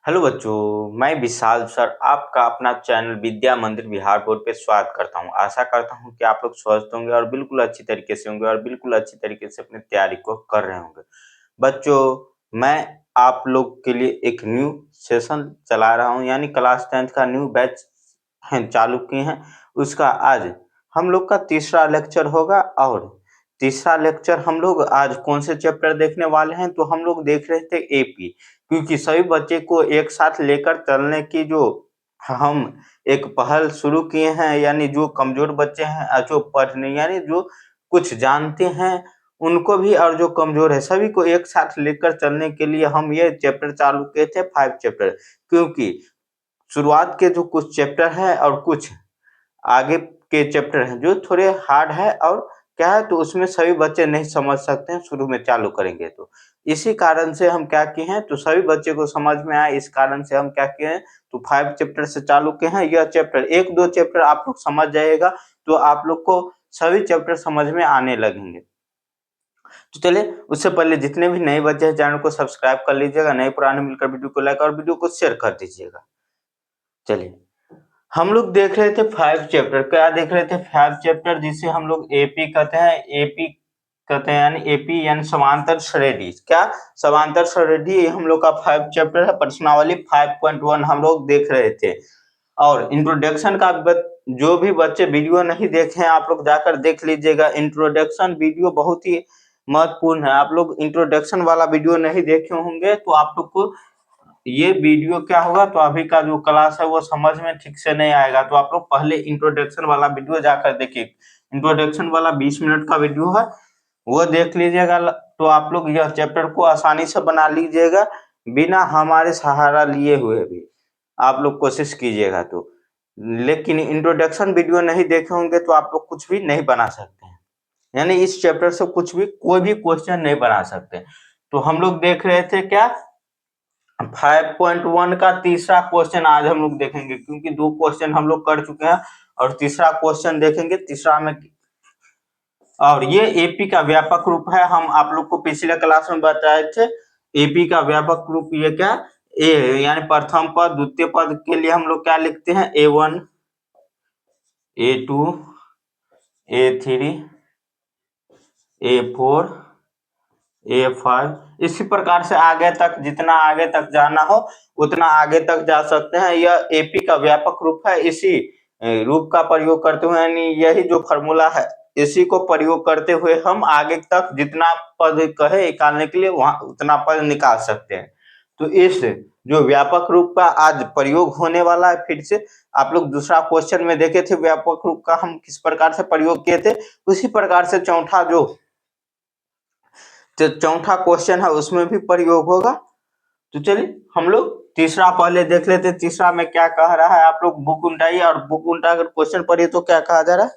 Hello बच्चों, मैं विशाल sir आपका अपना चैनल विद्या मंदिर बिहार बोर्ड पे स्वागत करता हूं। आशा करता हूं कि आप लोग स्वस्थ होंगे और बिल्कुल अच्छी तरीके से होंगे और बिल्कुल अच्छी तरीके से अपनी तैयारी को कर रहे होंगे। बच्चों, मैं आप लोग के लिए एक न्यू सेशन चला रहा हूं, यानी क्लास 10th का न्यू बैच चालू किए हैं। उसका आज हम लोग का तीसरा लेक्चर होगा और तीसरा लेक्चर हम लोग आज कौन से चैप्टर देखने वाले हैं, तो हम लोग देख रहे थे एपी, क्योंकि सभी बच्चे को एक साथ लेकर चलने की जो हम एक पहल शुरू किए हैं, यानी जो कमजोर बच्चे हैं जो पढ़ने यानी जो कुछ जानते हैं उनको भी, और जो कमजोर है सभी को एक साथ लेकर चलने के लिए हम ये चैप्टर चालू किए थे 5 चैप्टर। क्योंकि शुरुआत के जो कुछ चैप्टर हैं और कुछ आगे के चैप्टर हैं जो थोड़े हार्ड है, और क्या है तो उसमें सभी बच्चे नहीं समझ सकते हैं शुरू में चालू करेंगे तो। इसी कारण से हम क्या किए हैं, तो सभी बच्चे को समझ में आए, इस कारण से हम क्या किए हैं, तो 5 चैप्टर से चालू किए हैं। यह चैप्टर 1-2 चैप्टर आप लोग समझ जाइएगा तो आप लोग को सभी चैप्टर समझ में आने लगेंगे। तो चलिए, उससे पहले जितने भी नए बच्चे हैं चैनल को सब्सक्राइब कर लीजिएगा, नए पुराने मिलकर वीडियो को लाइक और वीडियो को शेयर कर दीजिएगा। चलिए, हम लोग देख रहे थे 5 चैप्टर। क्या देख रहे थे? 5 चैप्टर, जिसे हम लोग एपी कहते हैं। एपी कहते हैं यानी एपी यानी समांतर श्रेणी। क्या? समांतर श्रेणी हम लोग का 5 चैप्टर है। प्रश्नावली 5.1 हम लोग देख रहे थे। और इंट्रोडक्शन का जो भी बच्चे वीडियो नहीं देखे हैं आप लोग जाकर देख लीजिएगा। इंट्रोडक्शन वीडियो बहुत ही महत्वपूर्ण है। आप लोग इंट्रोडक्शन वाला वीडियो नहीं देखे होंगे तो आप लोग को ये वीडियो क्या होगा, तो अभी का जो क्लास है वो समझ में ठीक से नहीं आएगा। तो आप लोग पहले इंट्रोडक्शन वाला वीडियो जाकर देखिए। इंट्रोडक्शन वाला 20 मिनट का वीडियो है, वो देख लीजिएगा तो आप लोग यह चैप्टर को आसानी से बना लीजिएगा, बिना हमारे सहारा लिए हुए भी आप लोग कोशिश कीजिएगा तो। लेकिन इंट्रोडक्शन वीडियो नहीं देखे होंगे तो आप लोग कुछ भी नहीं बना सकते हैं, यानी इस चैप्टर से कुछ भी कोई भी क्वेश्चन नहीं बना सकते। तो हम लोग देख रहे थे क्या, 5.1 का तीसरा क्वेश्चन आज हम लोग देखेंगे, क्योंकि 2 क्वेश्चन हम लोग कर चुके हैं और तीसरा क्वेश्चन देखेंगे। तीसरा में, और ये एपी का व्यापक रूप है। हम आप लोग को पिछले क्लास में बताए थे एपी का व्यापक रूप ये क्या, ए यानी प्रथम पद, द्वितीय पद के लिए हम लोग क्या लिखते हैं, A1 A2 A3 A4 A5। इसी प्रकार से आगे तक, जितना आगे तक जाना हो उतना आगे तक जा सकते हैं। यह एपी का व्यापक रूप है। इसी रूप का प्रयोग करते हुए, यानी यही जो फॉर्मूला है इसी को प्रयोग करते हुए हम आगे तक जितना पद कहे निकालने के लिए वहां उतना पद निकाल सकते हैं। तो इस जो व्यापक रूप का आज प्रयोग होने वाला है, फिर से आप लोग दूसरा क्वेश्चन में देखे थे व्यापक रूप का हम किस प्रकार से प्रयोग किए थे, उसी प्रकार से चौथा जो चौथा क्वेश्चन है उसमें भी प्रयोग होगा। तो चलिए हम लोग तीसरा पहले देख लेते हैं। तीसरा में क्या कह रहा है, आप लोग बुक उल्टाइए और बुक उल्टा कर क्वेश्चन पढ़िए तो क्या कहा जा रहा है।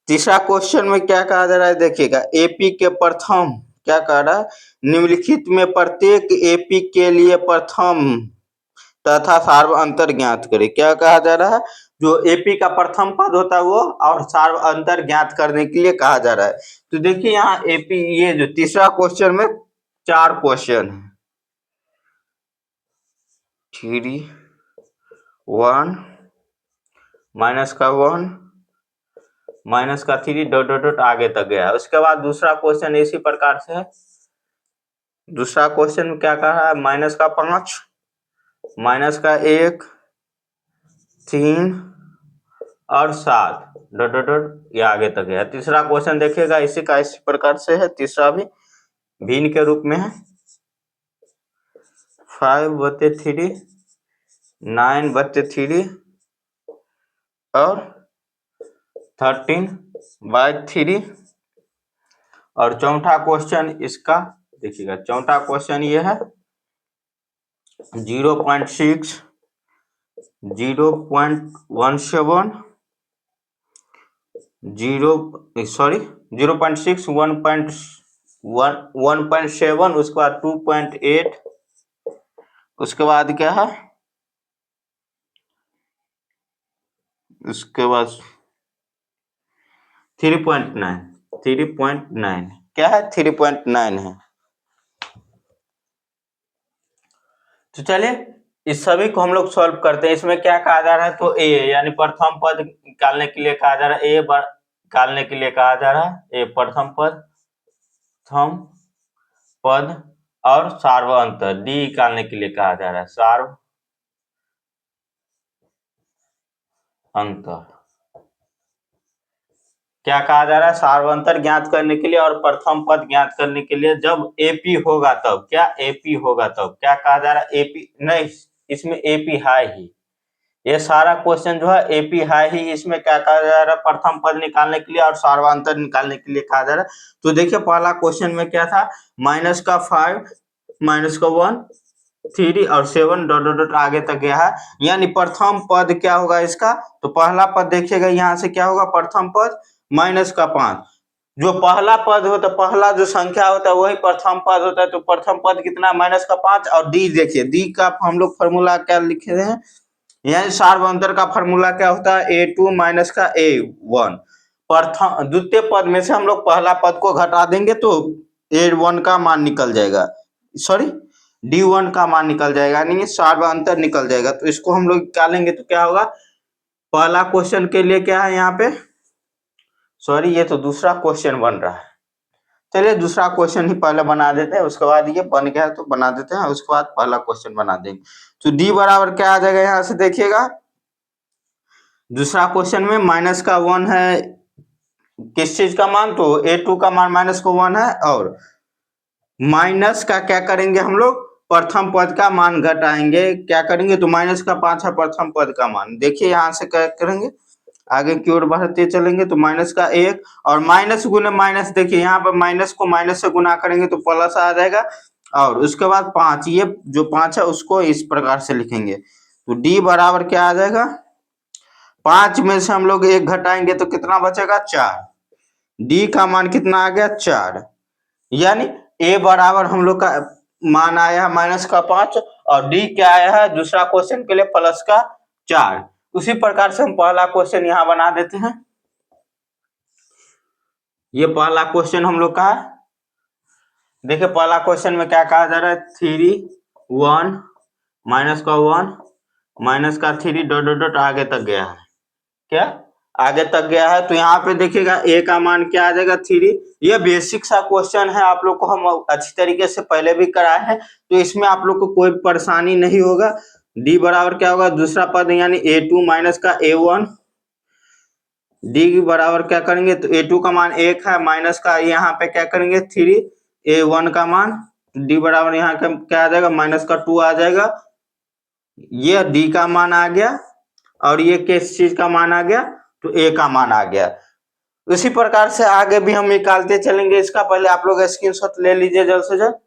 तीसरा क्वेश्चन में क्या कहा जा रहा है देखिएगा। एपी के प्रथम क्या कह रहा है, निम्नलिखित में प्रत्येक एपी के लिए प्रथम तथा सार्व अंतर ज्ञात करे। क्या कहा जा रहा है, जो एपी का प्रथम पद होता है वो और सार्व अंतर ज्ञात करने के लिए कहा जा रहा है। तो देखिए यहाँ एपी, ये जो तीसरा क्वेश्चन में 4 क्वेश्चन है। 3 1 माइनस का 1 माइनस का 3 डॉट डॉट डॉट आगे तक गया। उसके बाद दूसरा क्वेश्चन इसी प्रकार से है। दूसरा क्वेश्चन में क्या कहा है, माइनस का 5 माइनस का 1 3 और 7 डॉट डॉट डॉट ये आगे तक गया। तीसरा क्वेश्चन देखिएगा इसी का इसी प्रकार से है। तीसरा भी भिन्न के रूप में है। 5/3 9/3 और 13/3। और चौथा क्वेश्चन इसका देखिएगा। चौथा क्वेश्चन ये है 0.6 0.17 0.6 1.7, उसके बाद 2.8, उसके बाद क्या है, उसके बाद 3.9 क्या है, 3.9 है। तो चलिए इस सभी को हम लोग सॉल्व करते हैं। इसमें क्या कहा जा रहा है, तो ए यानी प्रथम पद निकालने के लिए कहा जा रहा है, निकालने के लिए कहा जा रहा है ए प्रथम पद, प्रथम पद और सार्वअंतर डी निकालने के लिए कहा जा रहा है, सार्वअंतर क्या कहा जा रहा है, सार्वअंतर ज्ञात करने के लिए और प्रथम पद ज्ञात करने के लिए जब एपी होगा तब, क्या एपी होगा तब, क्या कहा जा रहा है, एपी नहीं, इसमें एपी है ही, ये सारा क्वेश्चन जो है एपी है ही। इसमें क्या कहा जा रहा है, प्रथम पद निकालने के लिए और सार्वअंतर निकालने के लिए कहा जा रहा है। तो देखिए पहला क्वेश्चन में क्या था, -5 -1 3 और 7 डॉट डॉट डॉट आगे तक गया है, यानी प्रथम पद क्या होगा इसका, तो पहला पद देखिएगा यहाँ से क्या होगा, प्रथम पद -5, जो पहला पद होता है, पहला जो संख्या होता है वही प्रथम पद होता है, तो प्रथम पद कितना, -5। और डी देखिए, डी का हम लोग फॉर्मूला क्या लिखे हैं, यानी सार्वअंतर का फॉर्मूला क्या होता है, A2 माइनस का A1। प्रथम द्वितीय पद में से हम लोग पहला पद को घटा देंगे तो A1 का मान निकल जाएगा, सॉरी D1 का मान निकल जाएगा, यानी सार्वअंतर निकल जाएगा। तो इसको हम लोग निकालेंगे तो क्या होगा, पहला क्वेश्चन के लिए क्या है यहाँ पे, सॉरी ये तो दूसरा क्वेश्चन बन रहा है, चलिए दूसरा क्वेश्चन ही पहले बना देते हैं, उसके बाद ये बन गया तो बना देते हैं, उसके बाद पहला क्वेश्चन बना देंगे। तो डी बराबर क्या आ जाएगा, यहाँ से देखिएगा दूसरा क्वेश्चन में -1 है किस चीज का मान, तो A2 का मान -1 है, और माइनस का क्या करेंगे हम लोग, प्रथम पद का मान घटाएंगे, क्या करेंगे, तो -5 है प्रथम पद का मान। देखिए यहाँ से क्या करेंगे, आगे की ओर बढ़ते चलेंगे तो -1 और माइनस गुने माइनस, देखिए यहाँ पर माइनस को माइनस से गुना करेंगे तो प्लस आ जाएगा, और उसके बाद 5, ये जो 5 है उसको इस प्रकार से लिखेंगे। तो डी बराबर क्या आ जाएगा, 5 में से हम लोग 1 घटाएंगे तो कितना बचेगा, 4। डी का मान कितना आ गया, 4, यानी ए बराबर हम लोग का मान आया है -5 और डी क्या आया है दूसरा क्वेश्चन के लिए +4। उसी प्रकार से हम पहला क्वेश्चन यहाँ बना देते हैं। ये पहला क्वेश्चन हम लोग का है, देखिए पहला क्वेश्चन में क्या कहा जा रहा है, 3 1 -1 -3 डॉट डॉट डॉट आगे तक गया है, क्या आगे तक गया है। तो यहाँ पे देखिएगा ए का मान क्या आ जाएगा, 3। ये बेसिक सा क्वेश्चन है, आप लोग को हम अच्छी तरीके से पहले भी कराए हैं, तो इसमें आप लोग को कोई परेशानी नहीं होगा। डी बराबर क्या होगा, दूसरा पद यानी A2 माइनस का A1, डी बराबर क्या करेंगे, तो A2 का मान 1 है, माइनस का यहाँ पे क्या करेंगे 3, A1 का मान, डी बराबर यहाँ का क्या आ जाएगा, -2 आ जाएगा। ये डी का मान आ गया और ये किस चीज का मान आ गया, तो ए का मान आ गया। उसी प्रकार से आगे भी हम निकालते चलेंगे। इसका पहले आप लोग स्क्रीनशॉट ले लीजिए, जल्द से जल्द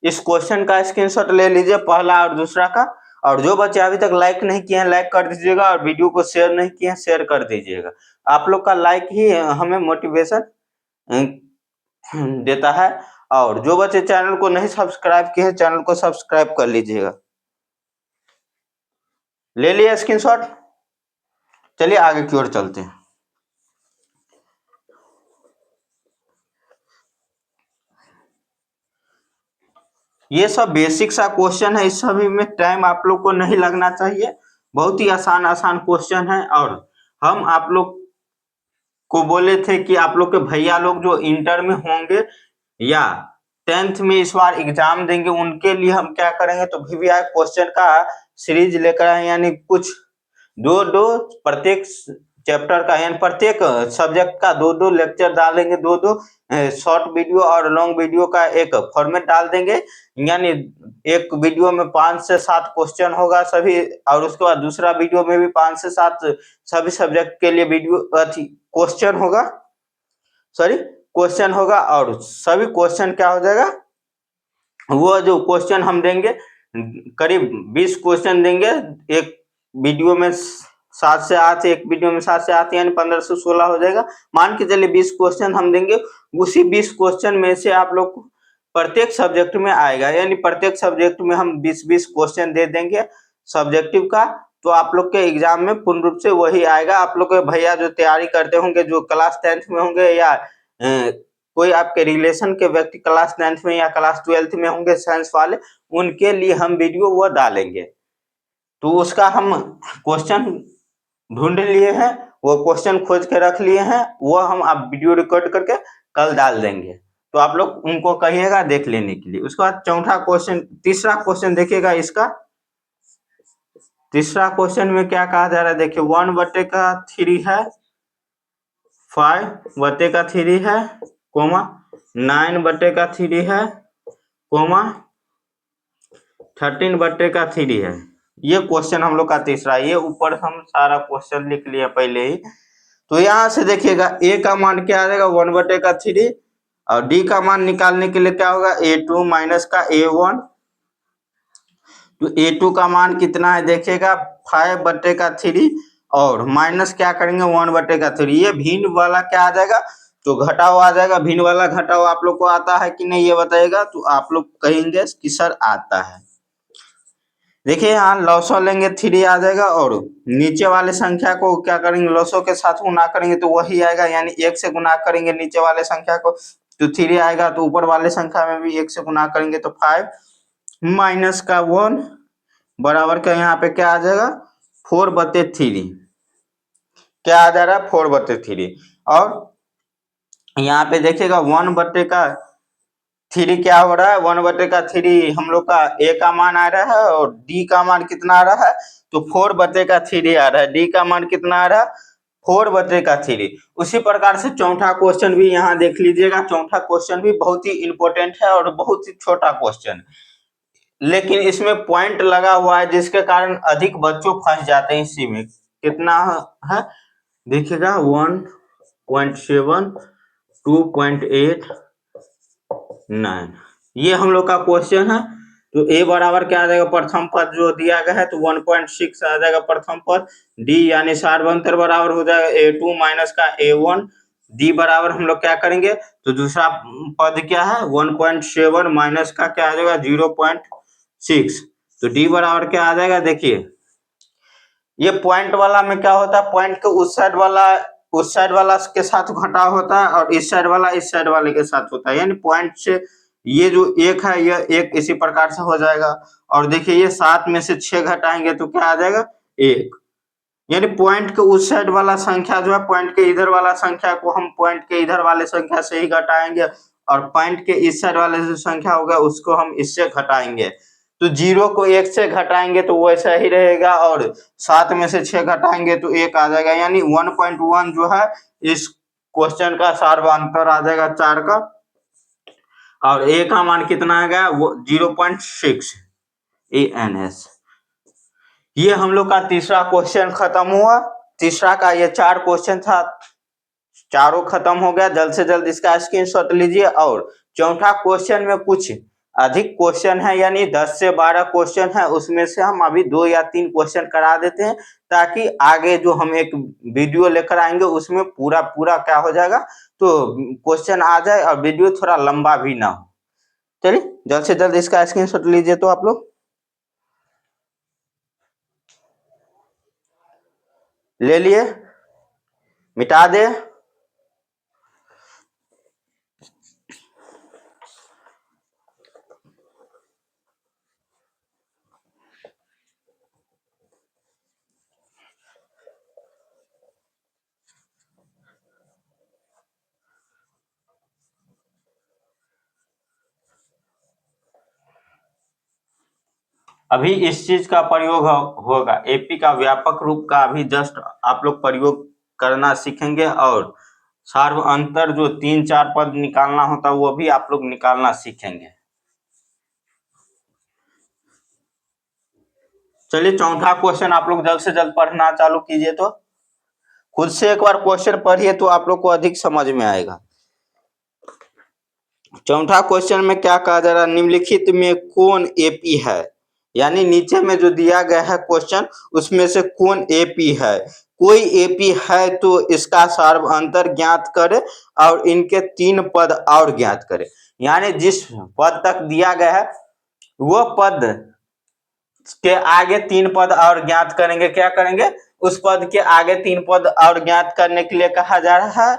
इस क्वेश्चन का स्क्रीनशॉट ले लीजिए, पहला और दूसरा का। और जो बच्चे अभी तक लाइक नहीं किए हैं लाइक कर दीजिएगा, और वीडियो को शेयर नहीं किए हैं शेयर कर दीजिएगा। आप लोग का लाइक ही हमें मोटिवेशन देता है। और जो बच्चे चैनल को नहीं सब्सक्राइब किए हैं चैनल को सब्सक्राइब कर लीजिएगा। ले लिया स्क्रीनशॉट, चलिए आगे की ओर चलते हैं। ये सब बेसिक सा क्वेश्चन है, इस सभी में टाइम आप लोग को नहीं लगना चाहिए, बहुत ही आसान आसान क्वेश्चन है। और हम आप लोग को बोले थे कि आप लोग के भैया लोग जो इंटर में होंगे या 10th में इस बार एग्जाम देंगे उनके लिए हम क्या करेंगे, तो VVI क्वेश्चन का सीरीज लेकर आए, यानी कुछ दो प्रत्येक चैप्टर का, यानी प्रत्येक सब्जेक्ट का दो लेक्चर डालेंगे, दो शॉर्ट वीडियो और लॉन्ग वीडियो का एक फॉर्मेट डाल देंगे। यानी एक वीडियो में 5 से 7 क्वेश्चन होगा सभी, और उसके बाद दूसरा वीडियो में भी 5 से 7 सभी सब्जेक्ट के लिए वीडियो क्वेश्चन होगा, सॉरी क्वेश्चन होगा। और सभी क्वेश्चन क्या हो जाएगा, वो जो क्वेश्चन हम देंगे करीब 20 क्वेश्चन देंगे एक वीडियो में, 7 से 8, एक वीडियो में 7 से 8 यानी 15 से 16 हो जाएगा। मान के चलिए 20 क्वेश्चन हम देंगे, उसी 20 क्वेश्चन में से आप लोग को प्रत्येक सब्जेक्ट में आएगा, यानी प्रत्येक सब्जेक्ट में हम 20-20 क्वेश्चन दे देंगे सब्जेक्टिव का। तो आप लोग के एग्जाम में पूर्ण रूप से वही आएगा। आप लोग के भैया जो तैयारी करते होंगे, जो क्लास 10th में होंगे, या कोई आपके रिलेशन के व्यक्ति क्लास 9th में या क्लास 12th में होंगे साइंस वाले, उनके लिए हम वीडियो वो डालेंगे। तो उसका हम क्वेश्चन ढूंढ लिए हैं, वो क्वेश्चन खोज के रख लिए हैं, वो हम आप वीडियो रिकॉर्ड करके कल डाल देंगे। तो आप लोग उनको कहिएगा देख लेने के लिए। उसके बाद चौथा क्वेश्चन, तीसरा क्वेश्चन देखिएगा इसका। तीसरा क्वेश्चन में क्या कहा जा रहा है, देखिए 1/3 है, 5/3 है, कोमा 9/3 है, कोमा 13/3 है। ये क्वेश्चन हम लोग का तीसरा, ये ऊपर हम सारा क्वेश्चन लिख लिया पहले ही। तो यहाँ से देखिएगा ए का मान क्या आ जाएगा 1/3 और डी का मान निकालने के लिए क्या होगा A2 माइनस का A1। तो A2 का मान कितना है देखिएगा 5/3 और माइनस क्या करेंगे 1/3। ये भिन्न वाला क्या आ जाएगा, तो घटाव आ जाएगा। भिन्न वाला घटाव आप लोग को आता है कि नहीं ये बताइएगा। तो आप लोग कहेंगे कि सर आता है। देखिए यहाँ लॉसो लेंगे 3 आ जाएगा और नीचे वाले संख्या को क्या करेंगे लॉसो के साथ गुना करेंगे तो वही आएगा, यानी 1 से गुना करेंगे नीचे वाले संख्या को तो 3 आएगा। तो ऊपर वाले संख्या में भी 1 से गुना करेंगे तो 5 माइनस का 1 बराबर का यहाँ पे क्या आ जाएगा 4/3। क्या आ जा रहा है 4/3। और यहाँ पे देखिएगा 1/3 क्या हो रहा है 1/3 हम लोग का ए का मान आ रहा है और डी का मान कितना आ रहा है तो 4/3 आ रहा है। डी का मान कितना आ रहा है 4/3। उसी प्रकार से चौथा क्वेश्चन भी यहाँ देख लीजिएगा। चौथा क्वेश्चन भी बहुत ही इंपॉर्टेंट है और बहुत ही छोटा क्वेश्चन, लेकिन इसमें पॉइंट लगा हुआ है जिसके कारण अधिक बच्चों फंस जाते हैं इसी में। कितना है देखिएगा 1.7 2.8 9, ये हम लोग का क्वेश्चन है। तो ए बराबर क्या आ जाएगा प्रथम पद जो दिया गया है तो 1.6 आ जाएगा प्रथम पद। डी यानी सार्वंतर बराबर हो जाएगा A2 माइनस का A1। डी बराबर हम लोग क्या करेंगे तो दूसरा पद क्या है 1.7 माइनस का क्या आ जाएगा 0.6। तो डी बराबर क्या आ जाएगा देखिए, ये पॉइंट वाला में क्या होता है पॉइंट के उस साइड वाला के साथ घटाव होता है और इस साइड वाले के साथ होता है। यानी पॉइंट से ये जो एक है यह एक इसी प्रकार से हो जाएगा। और देखिए ये 7 में से 6 घटाएंगे तो क्या आ जाएगा 1। यानी पॉइंट के उस साइड वाला संख्या जो है पॉइंट के इधर वाला संख्या को हम पॉइंट के इधर वाले संख्या से ही घटाएंगे और पॉइंट के इस साइड वाले जो संख्या होगा उसको हम इससे घटाएंगे। तो 0 को 1 से घटाएंगे तो वैसा ही रहेगा और 7 में से 6 घटाएंगे तो 1 आ जाएगा। यानी 1.1 जो है इस क्वेश्चन का सार्वंतर आ जाएगा 4 का और ए का मान कितना आ गया वो 0.6 ANS। ये हम लोग का तीसरा क्वेश्चन खत्म हुआ। तीसरा का ये 4 क्वेश्चन था, चारों खत्म हो गया। जल्द से जल्द इसका स्क्रीनशॉट लीजिए। और चौथा क्वेश्चन में कुछ अधिक क्वेश्चन है, यानी 10 से 12 क्वेश्चन है, उसमें से हम अभी 2 या 3 क्वेश्चन करा देते हैं ताकि आगे जो हम एक वीडियो लेकर आएंगे उसमें पूरा क्या हो जाएगा तो क्वेश्चन आ जाए और वीडियो थोड़ा लंबा भी ना हो। चलिए जल्द से जल्द इसका स्क्रीनशॉट लीजिए। तो आप लोग ले लिए, मिटा दे। अभी इस चीज का प्रयोग होगा एपी का व्यापक रूप का अभी जस्ट आप लोग प्रयोग करना सीखेंगे और सार्वअंतर जो 3-4 पद निकालना होता है वो भी आप लोग निकालना सीखेंगे। चलिए चौथा क्वेश्चन आप लोग जल्द से जल्द पढ़ना चालू कीजिए। तो खुद से एक बार क्वेश्चन पढ़िए तो आप लोग को अधिक समझ में आएगा। चौथा क्वेश्चन में क्या कहा जा रहा है निम्नलिखित में कौन एपी है, यानी नीचे में जो दिया गया है क्वेश्चन उसमें से कौन एपी है। कोई एपी है तो इसका सार्वअंतर ज्ञात करे और इनके 3 पद और ज्ञात करे। यानी जिस पद तक दिया गया है वो पद के आगे 3 पद और ज्ञात करेंगे। क्या करेंगे उस पद के आगे 3 पद और ज्ञात करने के लिए कहा जा रहा है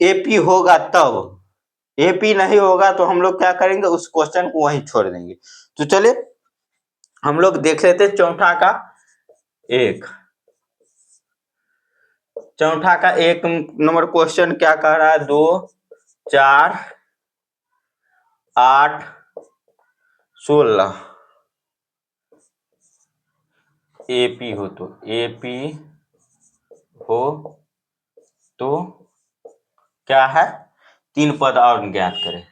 एपी होगा तब। एपी नहीं होगा तो हम लोग क्या करेंगे, उस क्वेश्चन को वहीं छोड़ देंगे। तो चलिए हम लोग देख लेते हैं चौथा का एक नंबर क्वेश्चन क्या कह रहा है, 2 4 8 16 एपी हो तो क्या है, 3 पद और ज्ञात करें,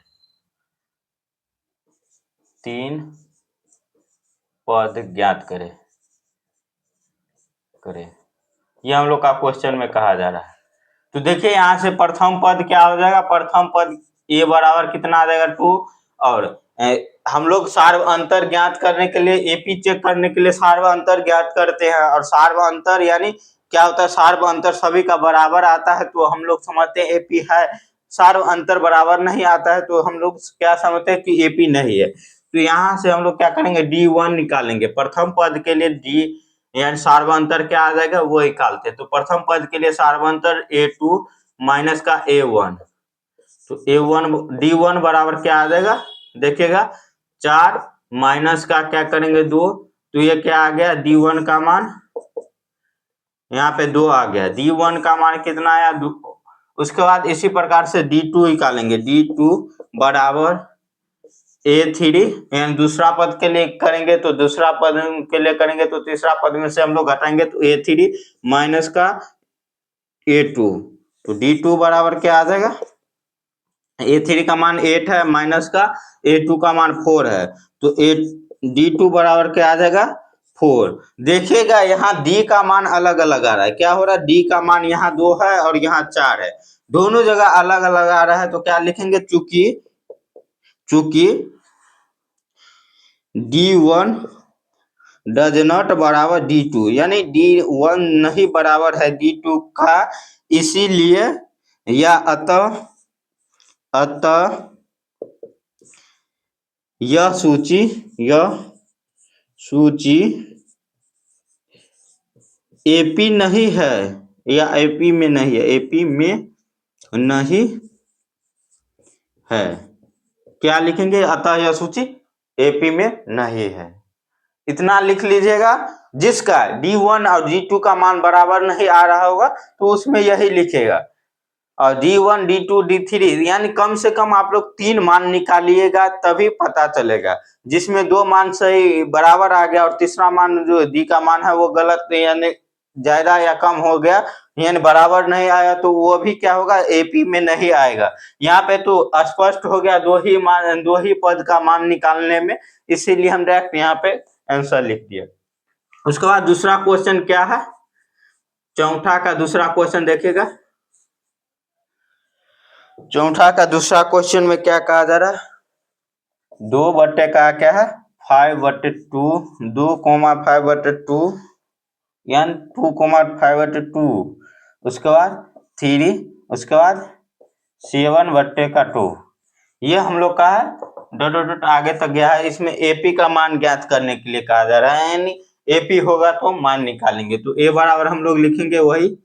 3 पद ज्ञात करें ये हम लोग का क्वेश्चन में कहा जा रहा है। तो देखिए यहाँ से प्रथम पद क्या हो जाएगा, प्रथम पद ए बराबर कितना आ जाएगा 2, और हम लोग सार्व अंतर ज्ञात करने के लिए, एपी चेक करने के लिए सार्व अंतर ज्ञात करते हैं, और सार्व अंतर यानी क्या होता है, सार्व अंतर सभी का बराबर आता है तो हम लोग समझते हैं एपी है। सार्व अंतर बराबर नहीं आता है तो हम लोग क्या समझते हैं कि एपी नहीं है। तो यहाँ से हम लोग क्या करेंगे, D1 निकालेंगे, प्रथम पद के लिए डी यानी सार्वंतर क्या आ जाएगा वो निकालते हैं। तो प्रथम पद के लिए सार्वंतर A2 माइनस का A1, तो A1 D1 बराबर क्या आ जाएगा, देखिएगा 4 माइनस का क्या करेंगे 2, तो ये क्या आ गया D1 का मान, यहाँ पे 2 आ गया, D1 का मान कितना आया 2। उसके बाद इसी प्रकार से D2 निकालेंगे, D2 बराबर A3 यानी दूसरा पद के लिए करेंगे, तो दूसरा पद के लिए करेंगे तो तीसरा पद में से हम लोग घटाएंगे तो A3 माइनस का A2, तो D2 बराबर क्या आ जाएगा, A3 का मान 8 है माइनस का A2 का मान 4 है, तो D2 बराबर क्या आ जाएगा 4। देखिएगा यहाँ D का मान अलग अलग आ रहा है, क्या हो रहा है, D का मान यहाँ 2 है और यहाँ 4 है, दोनों जगह अलग अलग आ रहा है, तो क्या लिखेंगे, चूंकि D1 डज नॉट बराबर D2 यानी D1 नहीं बराबर है D2 का, इसीलिए या अतः यह सूची एपी नहीं है, या एपी में नहीं है, एपी में नहीं है, क्या लिखेंगे, अतः यह सूची एपी में नहीं है, इतना लिख लीजिएगा। जिसका D1 और D2 का मान बराबर नहीं आ रहा होगा तो उसमें यही लिखेगा, और D1 D2 D3 यानी कम से कम आप लोग 3 मान निकालिएगा तभी पता चलेगा, जिसमें 2 मान सही बराबर आ गया और तीसरा मान जो D का मान है वो गलत यानी ज्यादा या कम हो गया यानी बराबर नहीं आया, तो वो भी क्या होगा, एपी में नहीं आएगा। यहाँ पे तो स्पष्ट हो गया, 2 ही पद का मान निकालने में, इसीलिए हम डायरेक्ट यहाँ पे आंसर लिख दिया। उसके बाद दूसरा क्वेश्चन क्या है, चौथा का दूसरा क्वेश्चन देखिएगा, चौथा का दूसरा क्वेश्चन में क्या कहा जा रहा है, 2 बट्टे का क्या है 5/2, 2,5/2 यानी 2,5/2, उसके बाद 3, उसके बाद 7/2, ये हम लोग का है डॉट आगे तक गया है। इसमें एपी का मान ज्ञात करने के लिए कहा जा रहा है, यानी एपी होगा तो मान निकालेंगे, तो ए बराबर हम लोग लिखेंगे वही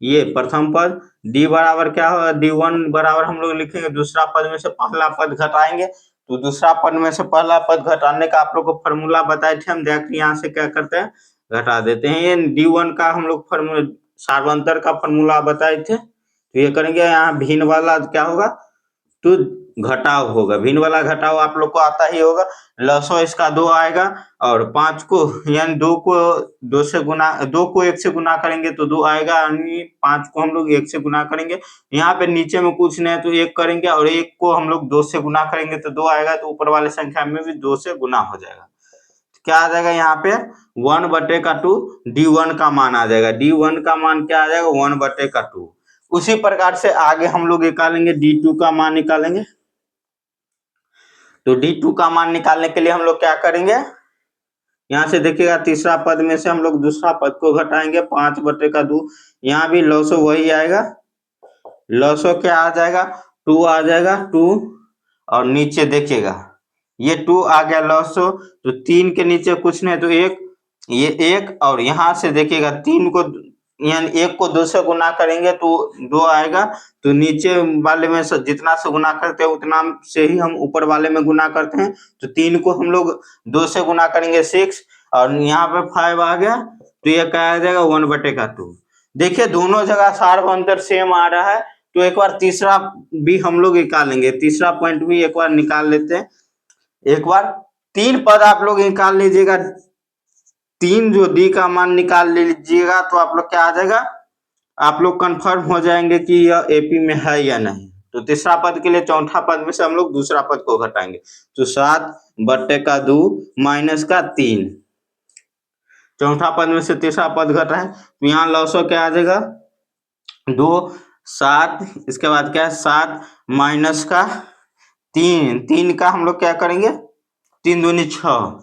ये प्रथम पद, डी बराबर क्या होगा, D1 बराबर हम लोग लिखेंगे दूसरा पद में से पहला पद घटाएंगे, तो दूसरा पद में से पहला पद घटाने का आप लोग को फॉर्मूला बताए थे, हम डायरेक्ट यहाँ से क्या करते हैं घटा देते हैं। ये D1 का हम लोग फॉर्मूला सार्वंतर का फॉर्मूला बताए थे, तो ये करेंगे, यहाँ भिन्न वाला क्या होगा तो घटाव होगा, भिन्न वाला घटाव आप लोग को आता ही होगा, लसो इसका 2 आएगा और 5 को यानी 2 को 2 से गुना, 2 को 1 से गुना करेंगे तो 2 आएगा, यानी 5 को हम लोग 1 से गुना करेंगे, यहाँ पे नीचे में कुछ नहीं है तो 1 करेंगे, और 1 को हम लोग 2 से गुना करेंगे तो 2 आएगा, तो ऊपर वाले संख्या में भी 2 से गुना हो जाएगा, क्या आ जाएगा यहाँ पे 1/2 D1 का मान आ जाएगा, D1 का मान क्या आ जाएगा 1/2। उसी प्रकार से आगे हम लोग निकालेंगे D2 का मान निकालेंगे, तो D2 का मान निकालने के लिए हम लोग क्या करेंगे, यहाँ से देखिएगा तीसरा पद में से हम लोग दूसरा पद को घटाएंगे 5/2, यहाँ भी लसो वही आएगा, लसो क्या आ जाएगा 2 आ जाएगा 2, और नीचे देखिएगा ये 2 आ गया लसो, तो 3 के नीचे कुछ नहीं तो 1, ये 1, और यहाँ से देखिएगा 3 को यानी 1 को 2 से गुना करेंगे तो 2 आएगा, तो नीचे वाले में से जितना से गुना करते हैं उतना से ही हम ऊपर वाले में गुना करते हैं। तो 3 को हम लोग 2 से गुना करेंगे 6, और यहाँ पे 5 आ गया, तो ये क्या आ जाएगा 1/2। देखिए दोनों जगह सार्वभौमत्तर सेम आ रहा है। तो एक बार तीसरा भी हम लोग निकालेंगे, तीसरा पॉइंट भी एक बार निकाल लेते हैं। एक बार 3 पद आप लोग निकाल लीजिएगा, 3 जो डी का मान निकाल लीजिएगा तो आप लोग क्या आ जाएगा, आप लोग कंफर्म हो जाएंगे कि यह एपी में है या नहीं। तो तीसरा पद के लिए चौथा पद में से हम लोग दूसरा पद को घटाएंगे, तो 7/2 माइनस का 3, चौथा पद में से तीसरा पद घटा है, तो यहाँ लॉसो क्या आ जाएगा 2, 7, इसके बाद क्या है 7 माइनस का 3, 3 का हम लोग क्या करेंगे 3 दूनी 6,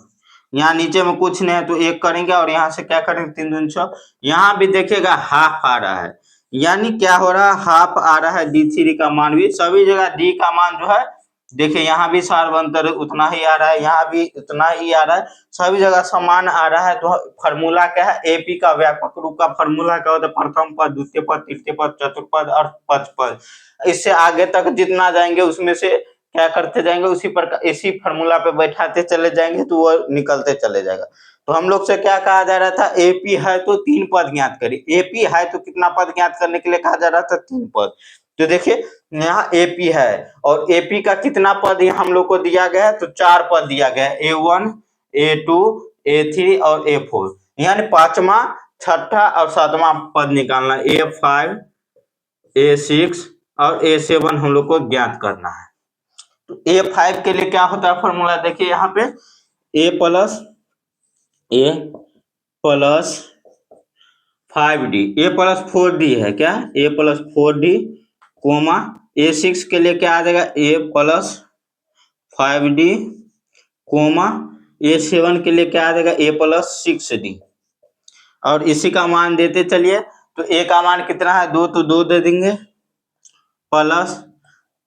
यहाँ नीचे में कुछ नहीं है तो 1 करेंगे, और यहाँ से क्या करेंगे 3 दूनी 6, यहाँ भी देखिएगा हाफ आ रहा है, यानी क्या हो रहा है हाफ आ रहा है। D3 का मान भी सभी जगह D का मान जो है, देखिए यहाँ भी सार्वभौमत्तर उतना ही आ रहा है, यहाँ भी उतना ही आ रहा है, सभी जगह समान आ रहा है। तो फॉर्मूला क्या है, एपी का व्यापक रूप का फॉर्मूला क्या होता है, प्रथम पद, द्वितीय पद, तृतीय पद, चतुर्थ पद और पंचम पद। इससे आगे तक जितना जाएंगे उसमें से क्या करते जाएंगे, उसी प्रकार इसी फॉर्मूला पे बैठाते चले जाएंगे तो वो निकलते चले जाएगा। तो हम लोग से क्या कहा जा रहा था, एपी है तो 3 पद ज्ञात करिए। एपी है तो कितना पद ज्ञात करने के लिए कहा जा रहा था, 3 पद। तो देखिए यहाँ एपी है और एपी का कितना पद हम लोग को दिया गया है, तो 4 पद दिया गया है, A1, A2, A3 और A4, यानी 5वां, 6ठा और 7वां पद निकालना, A5, A6 और A7 हम लोग को ज्ञात करना है। तो A5 के लिए क्या होता है फॉर्मूला, देखिए यहाँ पे A plus 5D, A plus 4D है क्या, A plus 4D, coma A6 के लिए क्या आ जाएगा A plus 5D, coma A7 के लिए क्या आ जाएगा A प्लस 6D, और इसी का मान देते चलिए। तो A का मान कितना है 2, तो 2 दे देंगे, प्लस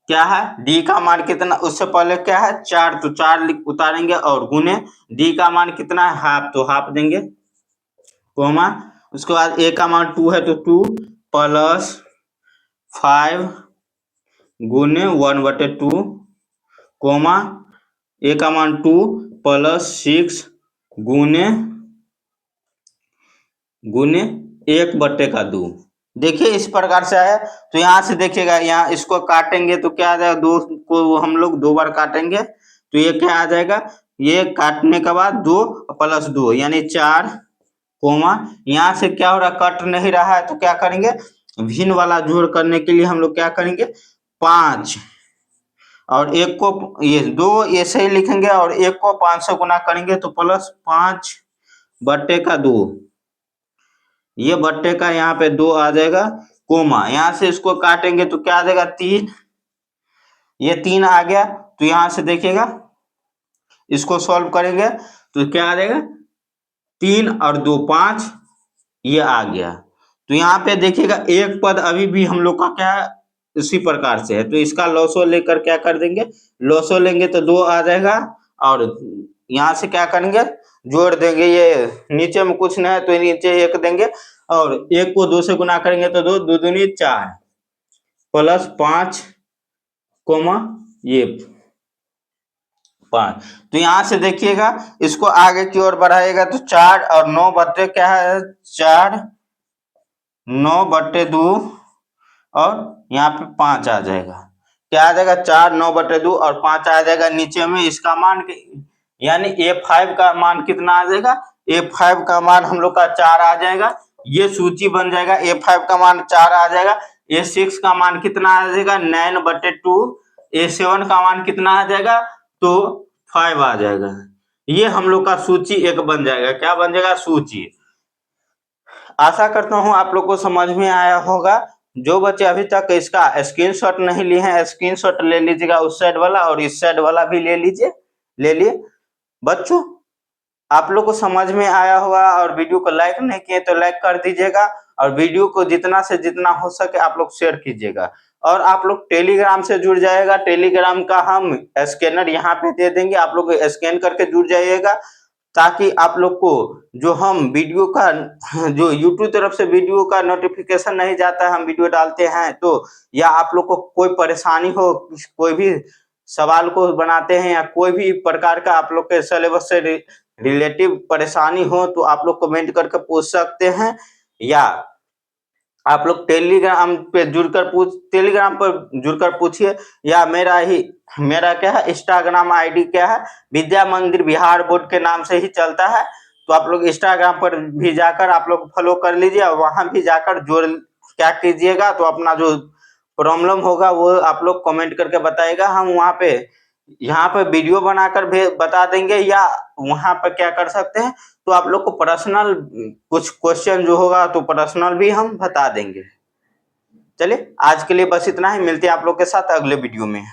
क्या है D का मान कितना, उससे पहले क्या है 4, तो 4 उतारेंगे, और गुने D का मान कितना है हाफ, तो हाफ देंगे, कोमा उसके बाद A का मान 2 है तो 2 प्लस 5 गुने 1/2, कोमा A का मान 2 प्लस 6 गुने 1/2। देखिए इस प्रकार से है। तो यहाँ से देखिएगा, यहाँ इसको काटेंगे तो क्या आ जाएगा, 2 को हम लोग 2 बार काटेंगे, तो ये क्या आ जाएगा, ये काटने के बाद 2 प्लस 2 यानी 4, कोमा यहाँ से क्या हो रहा कट नहीं रहा है, तो क्या करेंगे भिन्न वाला जोड़ करने के लिए हम लोग क्या करेंगे 5, और 1 को ये 2 ऐसे ही लिखेंगे, और 1 को 5 से गुना करेंगे तो प्लस 5/2, ये बट्टे का यहाँ पे 2 आ जाएगा, कोमा यहाँ से इसको काटेंगे तो क्या आ जाएगा 3, ये 3 आ गया। तो यहाँ से देखिएगा इसको सॉल्व करेंगे तो क्या आ जाएगा 3 और 2 5, ये आ गया। तो यहाँ पे देखिएगा एक पद अभी भी हम लोग का क्या है इसी प्रकार से है, तो इसका लॉसो लेकर क्या कर देंगे, लॉसो लेंगे तो 2 आ जाएगा, और यहाँ से क्या करेंगे जोड़ देंगे, ये नीचे में कुछ नहीं है तो नीचे 1 देंगे, और 1 को 2 से गुना करेंगे तो 2 2 दूनी 4 प्लस 5, कोमा ये 5। तो यहाँ से देखिएगा इसको आगे की ओर बढ़ाएगा तो 4 और 9 बट्टे क्या है 4, 9/2, और यहाँ पे 5 आ जाएगा, क्या आ जाएगा 4, 9/2 और 5 आ जाएगा नीचे में। इसका मान यानी A5 का मान कितना आ जाएगा, A5 का मान हम लोग का 4 आ जाएगा, ये सूची बन जाएगा, A5 का मान 4 आ जाएगा, A6 का मान कितना आ जाएगा 9/2, A7 का मान कितना आ जाएगा तो 5 आ जाएगा। ये हम लोग का सूची एक बन जाएगा, क्या बन जाएगा सूची। आशा करता हूं आप लोग को समझ में आया होगा। जो बच्चे अभी तक इसका स्क्रीनशॉट नहीं लिए हैं स्क्रीनशॉट ले लीजिएगा, उस साइड वाला और इस साइड वाला भी ले लीजिए, ले लिए। बच्चों आप लोग को समझ में आया होगा, और वीडियो को लाइक नहीं किए तो लाइक कर दीजिएगा, और वीडियो को जितना से जितना हो सके आप लोग शेयर कीजिएगा, और आप लोग टेलीग्राम से जुड़ जाएगा। टेलीग्राम का हम स्कैनर यहाँ पे दे देंगे, आप लोग स्कैन करके जुड़ जाइएगा। ताकि आप लोग को जो हम वीडियो का जो यूट्यूब तरफ से वीडियो का नोटिफिकेशन नहीं जाता है, हम वीडियो डालते हैं तो, या आप लोग को कोई परेशानी हो, कोई भी सवाल को बनाते हैं या कोई भी प्रकार का आप लोग के सिलेबस से रिलेटिव परेशानी हो तो आप लोग कमेंट करके पूछ सकते हैं, या आप लोग टेलीग्राम पर जुड़कर पूछिए, या मेरा क्या है इंस्टाग्राम आईडी क्या है, विद्या मंदिर बिहार बोर्ड के नाम से ही चलता है। तो आप लोग इंस्टाग्राम पर भी जाकर आप लोग फॉलो कर लीजिए और वहां भी जाकर जोड़ क्या कीजिएगा, तो अपना जो प्रॉब्लम होगा वो आप लोग कमेंट करके बताइएगा, हम वहां पे यहाँ पे वीडियो बनाकर बता देंगे, या वहां पर क्या कर सकते हैं, तो आप लोग को पर्सनल कुछ क्वेश्चन जो होगा तो पर्सनल भी हम बता देंगे। चलिए आज के लिए बस इतना ही, मिलते हैं आप लोग के साथ अगले वीडियो में।